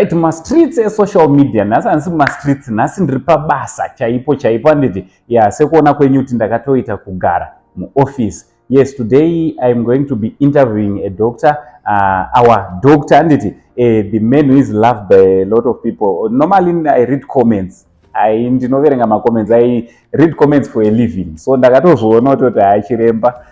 Right, streets social media nhasi streets nhasi ndiri pabasa chaipo handiti sekuona kwenyu kuti ndakatoita kugara muoffice. Yes, today I'm going to be interviewing a doctor, our doctor handiti, the man who is loved by a lot of people. Normally I read comments, ndinoverenga macomments, I read comments for a living, so ndakatozoona kuti chiremba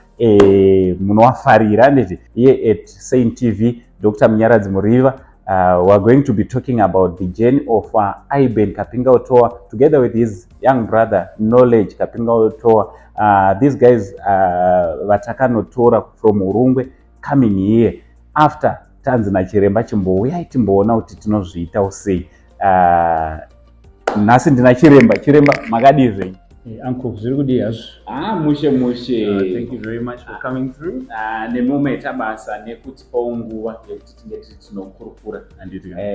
munowafarira handiti here at Saint TV, Dr. Muriva. We're going to be talking about the journey of Iben Kapingautowa together with his young brother Knowledge Kapingautowa. These guys vatakanotora from Urungwe coming here after tanzi nachiremba chimbouya timboona kuti tinozviita sei. Nhasi ndina chiremba makadizve. Uncle, zviri kudi hazvo? Mushe. Thank you very much for coming through. Nemumaita basa nekutipa nguva yekuti tinge tinokurukura.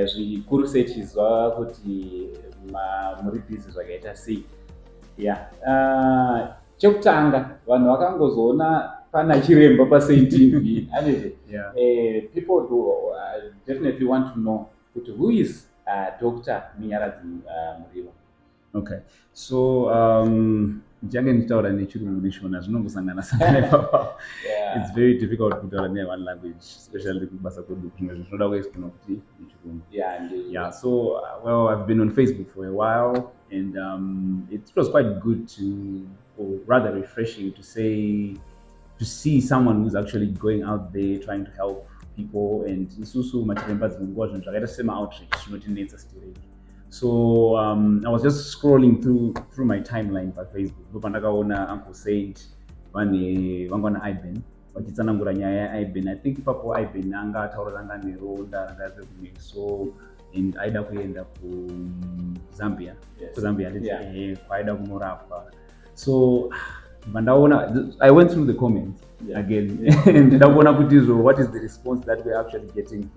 Zvikuru sechizwa kuti muri busy zvakaita sei. Chekutanga vanhu vakangozoona pana chiremba paSaint TV. People do definitely want to know who is Dr. Muriva. Okay, so jange nditaura nechirungu neshona zvinongosangana papa. It's very difficult kutaura one language, especially kubasa kwedu zvinoda kuexplain kuti nechirungu. So well, I've been on Facebook for a while, and it was quite good or rather refreshing to see someone who's actually going out there trying to help people, and isusu machiremba dzinongoa zvinhu zvakaita sema outreach zvinotinetsa still. So I was just scrolling through my timeline by Facebook. Ndopandakaona Uncle Said vangwana Iben vachitsanangura nyaya yaIben. I think ipapo Iben anga ataura ranga neronda ranga so and aida kuenda kuZambia. Zambia kwaida kunorapwa. So I went through the comments again and ndakuona kuti what is the response that we're actually getting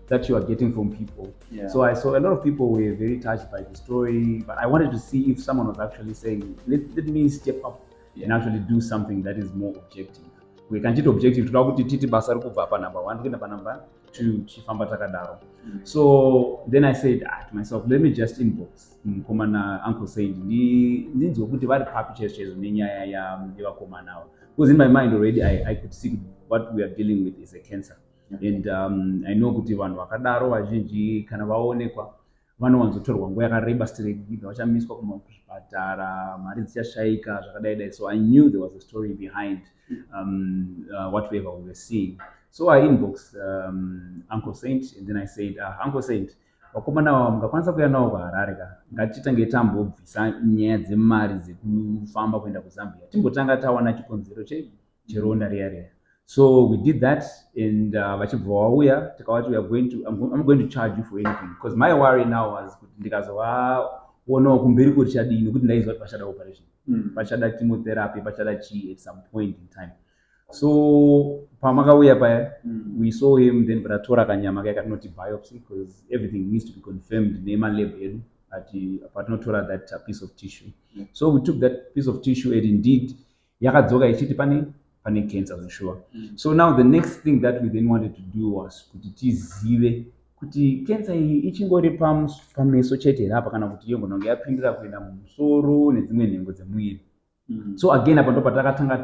that you are getting from people. So I saw a lot of people were very touched by the story, but I wanted to see if someone was actually saying, let me step up and actually do something that is more objective. We can get objective to titi basa kubva pa number 1 kuenda pa number 2 chifamba takadaro. So then I said to myself, let me just inbox komana Uncle Said ndinzwe kuti vari papi chezo nenyaya yevakomana ava, because in my mind already I could see what we are dealing with is a cancer. And I know kuti vanhu vakadaro vazhinji kana vaonekwa vanowanzotorwa nguva yakareba stiregida vachamiswa kuzvipatara, mari dzichashaika zvakadai. So I knew there was a story behind whatever we were seeing. So I inboxed Uncle Saint, and then I said, Uncle Saint, vakomana mungakwanisa kuuya navo kuHarare ka, ngatitange tambobvisa nyaya dzemari dzekufamba kuenda kuZambia, timbotanga tawana chikonzero cheronda riya. So we did that, and vachibva vauya tikavati I'm going to charge you for anything, because my worry now was kuti ndikazovaonawo kumberi kuti chadini, kuti ndaizwa kuti pachada operation, pachada chemotherapy, pachada at some point in time. So pamakauya paya, we saw him, then vakatora kanyama kaya katinoti biopsy, because everything needs to be confirmed nemalab edu patinotora that piece of tissue. So we took that piece of tissue, and indeed yakadzoka ichiti pane cancer for sure. So now the next thing that we then wanted to do was kuti tizive kuti cancer iyi ichingori pameso chete here apa kana kuti yongononge yapindira kuenda mumusoro nedzimwe nhengo dzemuiri. So again apa ndo patakatanga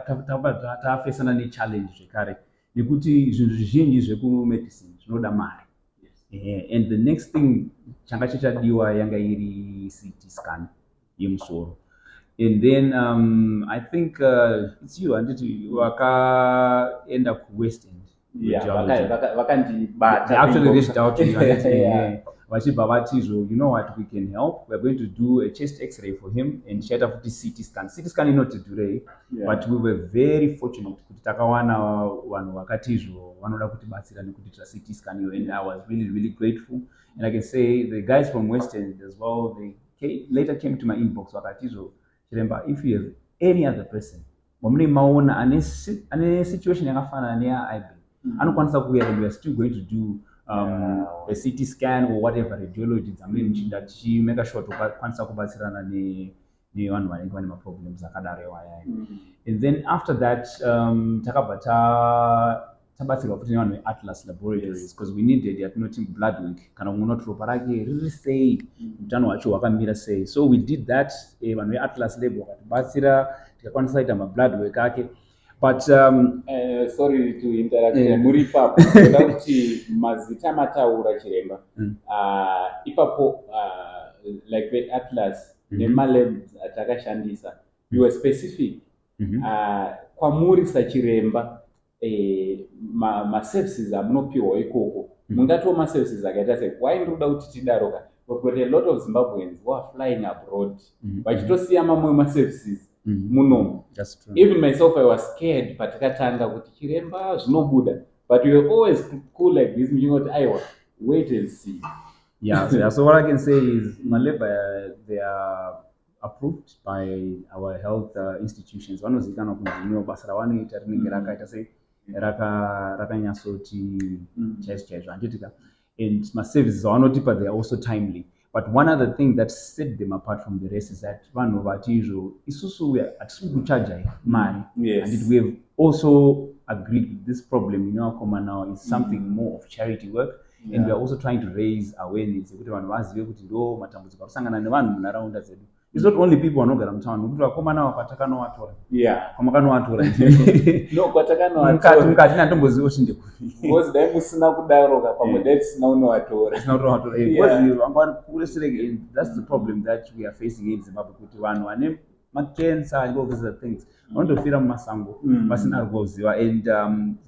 tafesana nechallenge zvekare nekuti zvinhu zvizhinji zvekumedicine zvinoda mari. And the next thing changa chichadiwa yanga iri CT scan yemusoro. And then I think it's you, and wakaenda kuWest End. They actually reached out to you. Vachibva vati, you know what, we can help. We're going to do a chest X-ray for him and share up the CT scan. CT scan not today, but we were very fortunate kuti takawana vanhu vakatizvo vanoda kutibatsira nekutitira CT scan, and I was really grateful. And I can say the guys from West End as well, they later came to my inbox vakatizvo, Chiremba, if you have any other person wamune maona ane situation yakafanana neyaIben, anokwanisa kuuya, and we are still going to do a CT scan or whatever radiology dzamune muchinda tichimeka sure tokwanisa kubatsirana nevanhu vanenge vane maproblems akadaro ewayaya. And then after that takabva tabatsirwa futi nevanhu veatlas laboratories because we needed yatinoti blood work kana kumwe kuti ropa rake riri sei utano hwacho hwakamira sei. So we did that. Vanhu veatlas lab vakatibatsira tikakwanisa kuita mablood work ake. But sorry to interrupt. Muri ipapo ndoda kuti mazita mataura chiremba ipapo like veatlas nemalabs atakashandisa you were specific kwamuri sachiremba maservices amunopiwa ikoko mungatoo maservices akaita sei why ndoda kuti tidaroka because a lot of Zimbabweans who are flying abroad vachitosiya mamwe maservices munomu. Even myself I was scared patakatanga kuti chiremba zvinobuda but we were always cool like this mchingoti aiwa wait and see. So what I can say is Maleba they are approved by our health institutions. Vanozikana kunzvinyo basa ravanoita rinenge rakaita sei rakanyatsoti chaizvo handitika, and maservices avanotipa they are also timely. But one other thing that set them apart from the rest is that vanhu vatizvo isusu hatisi kuchaja mari, and we have also agreed with this problem inoakoma now is something more of charity work. And we are also trying to raise awareness kuti vanhu vazive kuti ndo matambudziko akusangana nevanhu munharaunda dzedu. It's not only people vanogara mutown nokuti vakomana ava kwatakanovatora kwamakanovatora mukati natomboziva kuti ndekupi because dai musina kudaroka pamwe dai tisina unovatora because vanga vari kure sirege. That's the problem that we are facing in Zimbabwe kuti vanhu vane macancer and all these things vanondofira mumasango vasina rukuziva. And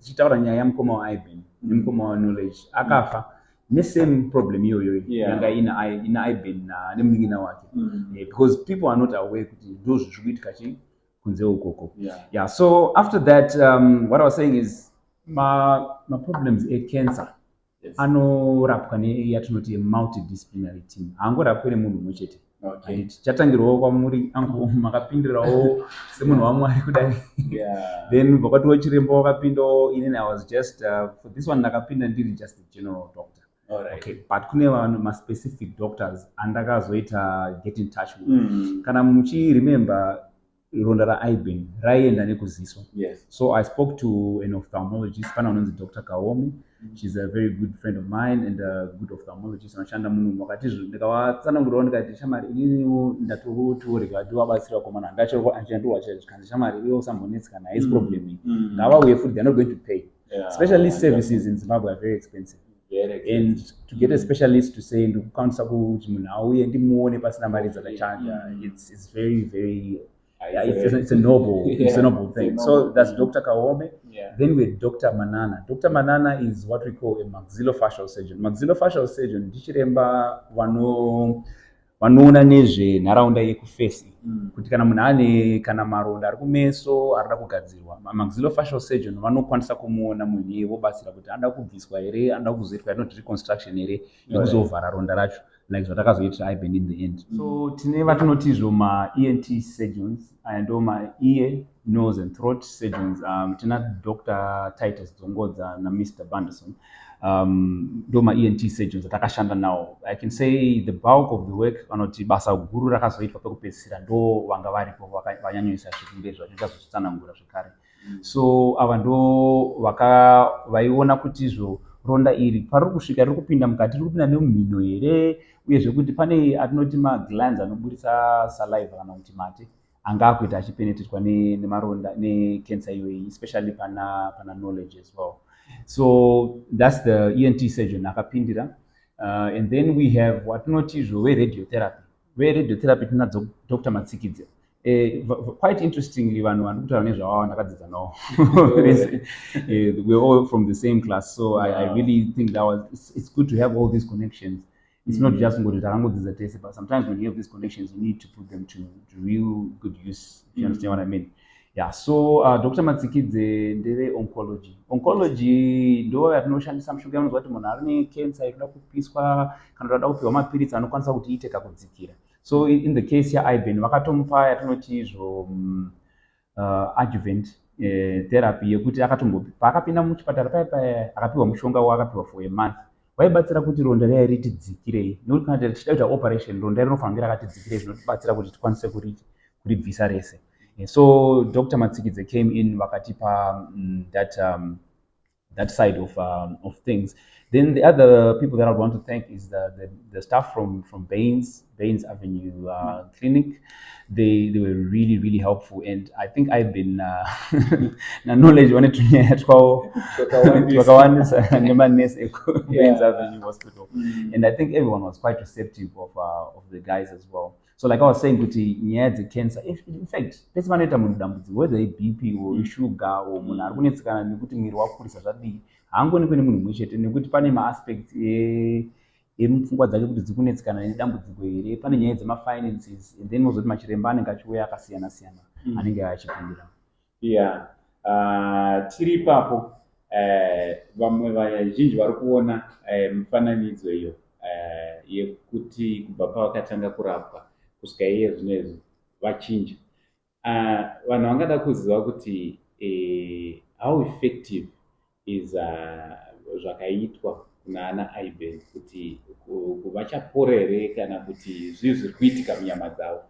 tichitaura nyaya yamukoma waIben nemukoma waKnowledge akafa nesame problem iyoyo yanga ina Iben nemunin'ina wake because people are not aware kuti ndo zviri kuitika chi kunze ukoko. So after that what I was saying is my problems cancer anorapwa neyatinoti multidisciplinary team, haangorapwi nemunhu mumwe chete. Chatangirwawo kwamuri angu makapindirawo semunhu waMwari kudai then vakatiwo chiremba wakapindawo inini I was just for this one ndakapinda ndiri just a general doctor. Okay, but kune vanhu specific doctors andakazoita get in touch with. Kana muchi remember ronda raIben raienda nekuziso. So I spoke to an ophthalmologist pana unonzi Dr. Kaome. She's a very good friend of mine and a good ophthalmologist. Anoshanda munhu wakatizvo ndikavatsanangurirawo ndikati shamari inini ndatotorega ndivabatsira komana ndachandova chaikanzi shamari iwe usambonetsa kana haisi problem iyi ngavauye futi they're not going to pay. Specialist services in Zimbabwe are very expensive. And to get a specialist to say ndikukwanisa kuti munhu auye ndimuone pasina mari dzakachanja, it's very very it's a noble thing. So that's Dr. Kaome. Then with Dr. Manana. Dr. Manana is what we call a maxillofacial surgeon. Maxillofacial surgeon ndichiremba vanoona nezvenharaunda yekufesi kuti kana munhu ane kana maronda ari kumeso arida kugadzirwa, maxillofacial surgeon vanokwanisa kumuona munhu iye vobatsira kuti anoda kubviswa here, anoda kuzoitwa inoti reconstruction here nekuzovhara ronda racho like zvatakazoitira Iben in the end. So tine vatinotizvo ma-ENT surgeons ndo ma-ear, nose and throat surgeons. Tina Dr. Titus Dzongodza na Mr. Banderson. Ndo ma-ENT surgeons atakashanda nawo. I can say the bulk of the work vanoti basa guru rakazoitwa pekupedzisira ndo vanga varipo vanyanyoisa zvikunge zvachichazozvitsanangura zvekare. So ava ndo vaiona kutizvo ronda iri pariri kusvika riri kupinda mukati riri kupinda nemumhino here, uyezve kuti pane atinoti maglands anoburitsa saliva kana kuti mate anga akuita achipenetretwa nemaronda necancer iyoyi, especially pana Knowledge as well. So that's the ENT surgeon akapindira. And then we have watinotizvo radiotherapy. Radiotherapy tinadzo Dr. Matsikidze. Quite interestingly, vanhu vandikutaura nezvavavo ndakadzidza navo. We're all from the same class, so I really think it's good to have all these connections. It's not just ngoti takangodzidza tese, but sometimes when you have these connections, you need to put them to real good use. If you understand what I mean? So Dr. Matsikidze ndeve oncology. Oncology ndo yatinoshandisa mushonga unonzwa kuti munhu ari necancer inoda kupiswa kana kuti ada kupiwa mapiritsi anokwanisa kuti iite kakudzikira. So in the case yaIben vakatomupa yatinotizvo adjuvant therapy yekuti paakapinda muchipatara paya akapiwa mushonga waakapiwa for a month waibatsira kuti ronda riya ritidzikirei, nekuti kana tichida kuita operation ronda rinofanira rakatidzikirei zvinotibatsira kuti tikwanise kuribvisa rese. So Dr. Matsikidze came in vakatipa that that side of things. Then the other people that I want to thank is the staff from Baines Avenue Clinic. They were really really helpful, and I think I've been na knowledge wanted to nemanesi Baines Avenue Hospital, and I think everyone was quite receptive of the guys as well. So like I was saying, kuti nyaya dzecancer, in fact, pese panoita munhu dambudziko whether iBP or sugar or munhu ari kunetsekana nekuti mwiri wakurisa zvadii, haangoonekwi nemunhu mumwe chete nekuti pane maaspects emupfungwa dzake kuti dziri kunetsekana nedambudziko here, pane nyaya dzemafinances, and then mozoti machiremba anenge achiuya akasiyana siyana anenge achipindira. Tiri ipapo vamwe vazhinji vari kuona mifananidzo iyo yekuti kubva pavakatanga kurapwa kusvika iye zvinezvi vachinja. Vanhu vangada kuziva kuti how effective is zvakaitwa kuna ana Iben, kuti vachapora here kana kuti zvinhu zviri kuitika munyama dzavo.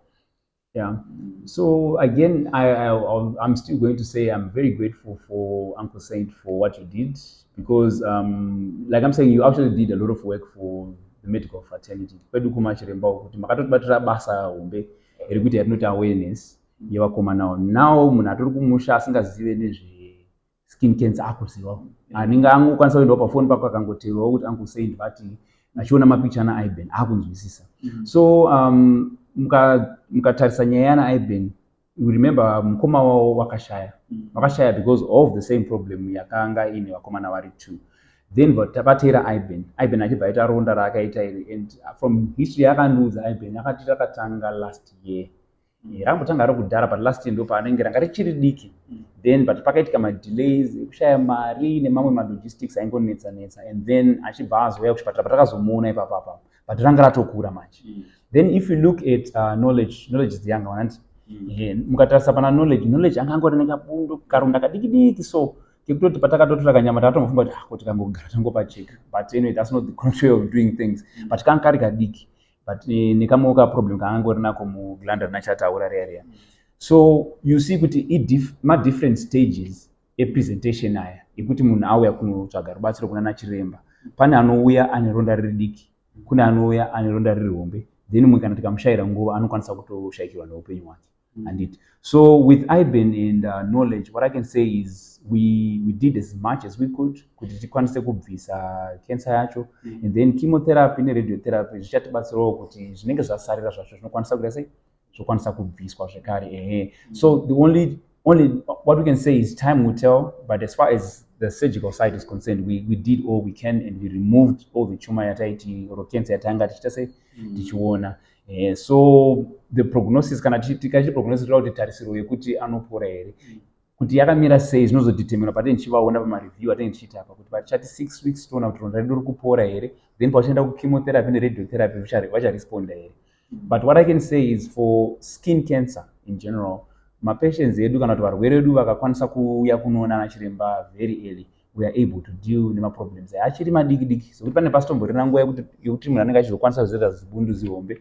Yeah. So again, I'm still going to say I'm very grateful for Uncle Saint for what you did, because like I'm saying, you actually did a lot of work for the medical fraternity. Kwedu kumachiremba kuti makatotibatira basa hombe iri kuti yatinoti awareness yevakomana. Now munhu atori kumusha asingazive nezve skin cancer akuziva, anenge angokwanisa kuendawo pafoni pako akangoteerwawo kuti Uncle Saint vati achiona mapicha ana Iben akunzwisisa. So mukatarisa nyaya yana Iben, you remember mukoma wavo wakashaya because of the same problem yakanga ine vakomana vari 2. Then vateera Iben achibva aita ronda raakaita iri, and from history yakandiudza Iben yakati rakatanga last year, rangotanga ari kudhara, but last year ndo paanenge ranga richiri diki, then but pakaitika madelays ekushaya mari nemamwe malogistics aingonetsa, and then achibva azoya kuchipatara patakazomuona ipapapa, but ranga ratokura manje. Then if you look at knowledge is the younger one. Mukatarisa pana knowledge angangori nekabundo karonda kadiki so kekutoti patakatotora kanyama takatomufunga kuti kangogara tangopacheka, but anyway that's not the correct way of doing things, but kanga kari kadiki, but nekamwe ka problem kaangori nako mugland rinachataura reya. So you see kuti different stages presentation aya ekuti munhu auya kunotsvaga rubatsiro kuna nachiremba. Pane anouya ane ronda riri diki, kune anouya ane ronda riri hombe, then mumwe kana tikamushaira nguva anokwanisa kutoshayikirwa neupenyu hwake. And so with Iben and knowledge, what I can say is we did as much as we could kuti tikwanise kubvisa cancer yacho, and then chemotherapy neradiotherapy zvichatibatsirawo kuti zvinenge zvasarira zvacho zvinokwanisa kuita sei, zvokwanisa kubviswa zvekare. So the only what we can say is time will tell, but as far as the surgical side is concerned, we did all we can, and we removed all the tumor yataiti or cancer yatanga tichita sei tichiona. So the prognosis, kana tikachi prognosis kuti tarisiro yekuti anopora here kuti yakamira sei zvinozodetermina patenge tichivaona pamareview atenge tichiita apa, kuti pachati 6 weeks toona kuti ronda redu riri kupora here, then pachienda kuchemotherapy neradiotherapy vacharesponda here. But what I can say is for skin cancer in general, mapatients edu kana kuti varwere vedu vakakwanisa kuuya kunoona nachiremba very early, we are able to deal nemaproblems achiri madiki sekuti pane pasitomborina nguva yekuti munhu anenge achizokwanisa kuzoita zibundu zihombe.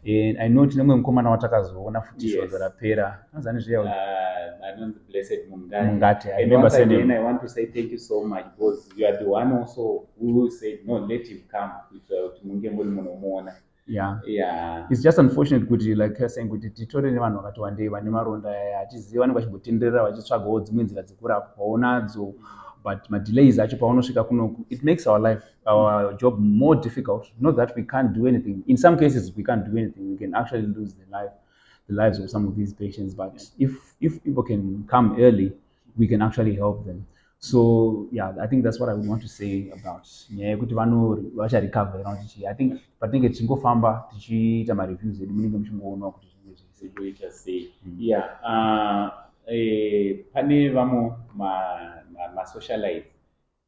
And I know tinemwe mukomana watakazoona futi shorzo rapera, anozani zviya anonzi Blessed Mungate. I remember saying, I want to say thank you so much, because you are the one also who said no, let him come kuti munge muri munomuona. Yeah. It's just unfortunate kuti like you're saying kuti titore nevanhu vakati wandei vane maronda atiziva vanenge vachimbotenderera vachitsvagawo dzimwe nzira dzekurapwa vaonadzo, but madelays acho paunosvika kunoku, it makes our job more difficult. Not that we can't do anything. In some cases we can't do anything, we can actually lose the lives of some of these patients, but if people can come early, we can actually help them. So yeah, I think that's what I would want to say about kuti vanhu vacharecover. I think patinenge tichingofamba tichiita mareviews edu munenge muchingoonawo kuti zvinenge zvichiita sei. Pane vamwe masocialite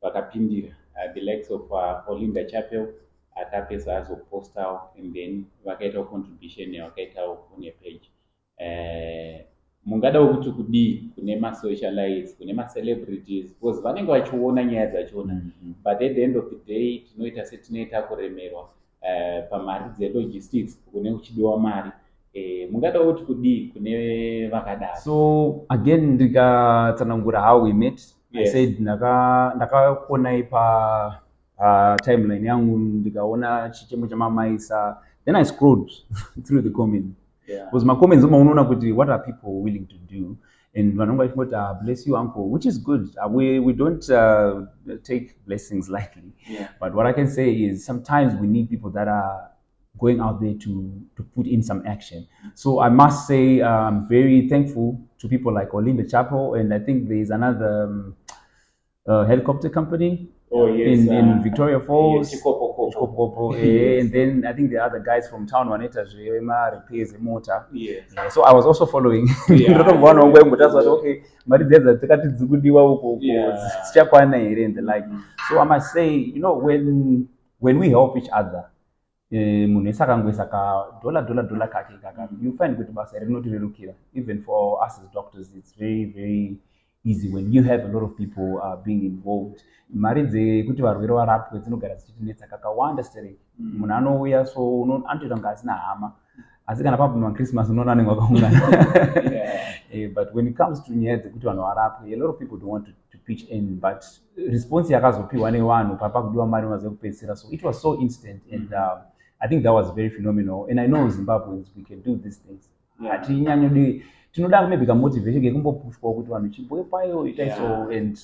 vakapindira, the likes of Paulinda Chapel akapedza azopostawo, and then vakaitawo contribution yavakaitawo kune page. Mungadawo kuti kudii kune masocialites, kune macelebrities, because vanenge vachiona nyaya dzachona, but at the end of the day tinoita setinoita kuremerwa pamari dzelogistics, kune uchidiwa mari. Mungadawo kuti kudii kune vakadaro. So again ndikatsanangura how we met, Yes. I said ndakaona ipa timeline yangu ndikaona chichemo chamamaisa, then I scrolled through the comments. Yeah. Because my comments unaona kuti what are people willing to do, and vanonga vachingoti bless you uncle, which is good. We don't take blessings lightly. Yeah. But what I can say is sometimes we need people that are going out there to put in some action. So I must say I'm very thankful to people like Olinda Chapel, and I think there's another helicopter company in Victoria Falls. Yes, and then I think the other guys from town Juanita repairs the motor. Yes. Yeah, so I was also following. Okay, and the like. So I must say, you know, when we help each other, you find good basa not even for us as doctors. It's very, very easy when you have a lot of people being involved. Maridze kuti varwere varapwe dzinogara dzichitinetsa kakawanda stereki. Munhu anouya so anotoita kunge asina hama. Asi kana pabva Christmas unoona vanenge vakaungana. But when it comes to nyaya dzekuti vanhu varapwe, a lot of people don't want to pitch in, but response yakazopiwa nevanhu papakudiwa mari maze kupedzisira. So it was so instant, and I think that was very phenomenal. And I know Zimbabweans, we can do these things. Tinoda maybe motivation gekumbopushwa kuti vanhu chimboepayo itai so, and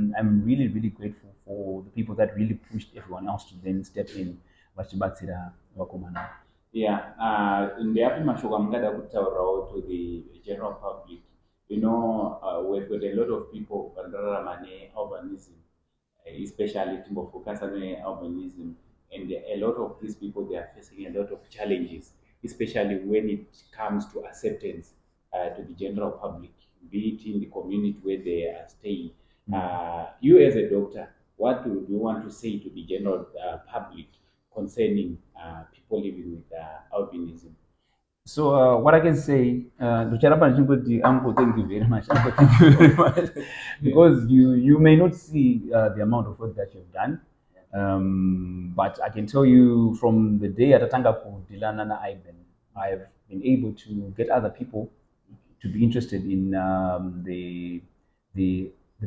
I'm really, really grateful for the people that really pushed everyone else to then step in vachibatsira vakomana. Yeah, ndeapi mashoko amungada kutaurawo to the general public. You know, we've got a lot of people vanorarama nealbinism, especially timbofocus on albinism, and a lot of these people, they are facing a lot of challenges, especially when it comes to acceptance to the general public, be it in the community where they are staying. You as a doctor, what do you want to say to the general public concerning people living with albinism? So what I can say, uncle, thank you very much. Uncle, thank you very much. Because you may not see the amount of work that you've done, but I can tell you from the day atatanga kudilana na Iben, I've been able to get other people to be interested in the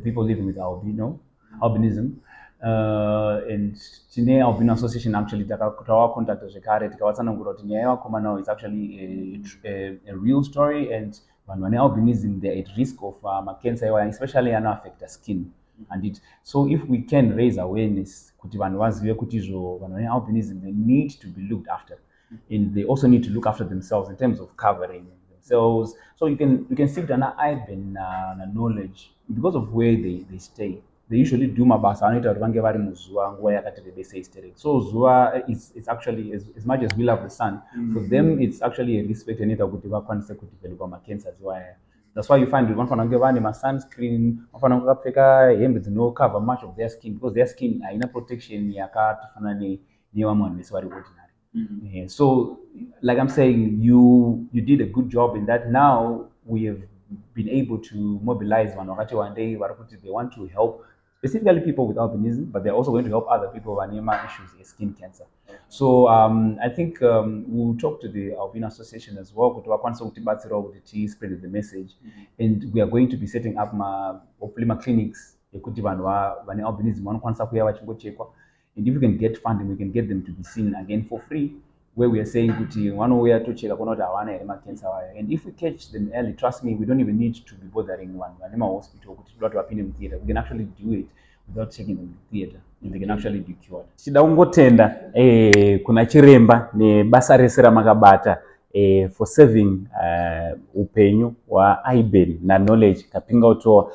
people living with albinism. And tine albino association actually takawa contact zvekare tikawatsanangura kuti nyaya yevakomana is actually a real story, and vanhu vane albinism, they're at risk of cancer, especially anoaffecta skin. And so if we can raise awareness kuti vanhu vazive kuti izvo vanhu vane albinism, they need to be looked after, and they also need to look after themselves in terms of covering themselves. So you can see that Iben knowledge because of where they stay. They usually do mabasa anoita kuti vange vari muzuva nguva yakati rebese istereki. So zuva it's actually, as much as we love the sun, for them it's actually a respect enoita kuti vakwanise kudevelopa macancers iwaya. That's why you find vanofana kunge vane masunscreen, vanofana kunge vakapfeka hembe dzinocover much of their skin, because their skin haina protection yakatofanana nevamwe vanhu vese vari ordinary. So like I'm saying, you did a good job in that. Now we have been able to mobilize vanhu vakati wandei vari kuti they want to help specifically people with albinism, but they're also going to help other people with issues of skin cancer. So I think we'll talk to the Albino Association as well, to spread the message. And we are going to be setting up hopefully clinics, and if we can get funding, we can get them to be seen again for free, where we are saying one way to check cancer. And if we catch them early, trust me, we don't even need to be bothering one hospital. We can actually do it without taking them to the theater, and they can actually be cured. Chida ungotenda kuna chiremba ne basa rese ramakabata for saving upenyu wa Iben na knowledge Kapingautowa.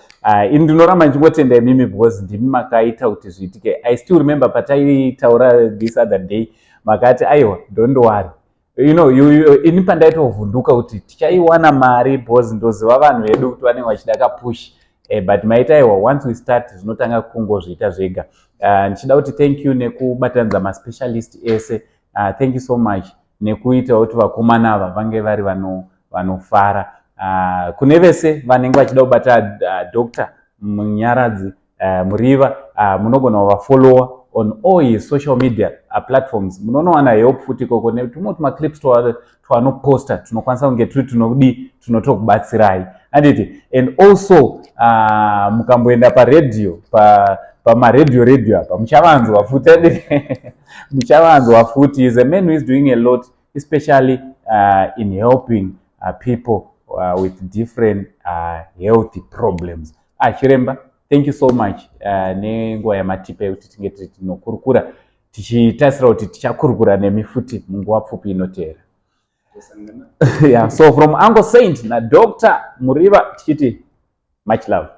Ndinoramba ndingotenda mimi because ndimi makaita kuti zviitike. I still remember pataitaura this other day makati aiwa don't worry, you know, ini pandaitovhunduka kuti tichaiwana mari because ndoziva vanhu vedu kuti vanenge vachida kapush, but maitaiwa once we start zvinotanga kungozviita zvega. Ndichida kuti thank you nekubatanidza maspecialist ese. Thank you so much nekuita kuti vakomana ava vange vari vanofara. Kune vese vanenge vachida kubata Dr. Munyaradzi Muriva, munogona kuvafollowa on all his social media platforms. Munowana help futi koko netumwe clips twanoposta tunokwanisa kunge turi tunotokubatsirai. handiti. And also mukamboenda paredhiyo pamaredhiyo apa muchavanzwa futi muchavanzwa futi. Is a man who is doing a lot, especially in helping people with different health problems. Chiremba, thank you so much nenguva yamatipa yekuti tinge tinokurukura tichitasira kuti tichakurukura nemi futi munguva pfupi inoteera. Yeah, so from Uncle Saint na Dr. Muriva tichiti much love.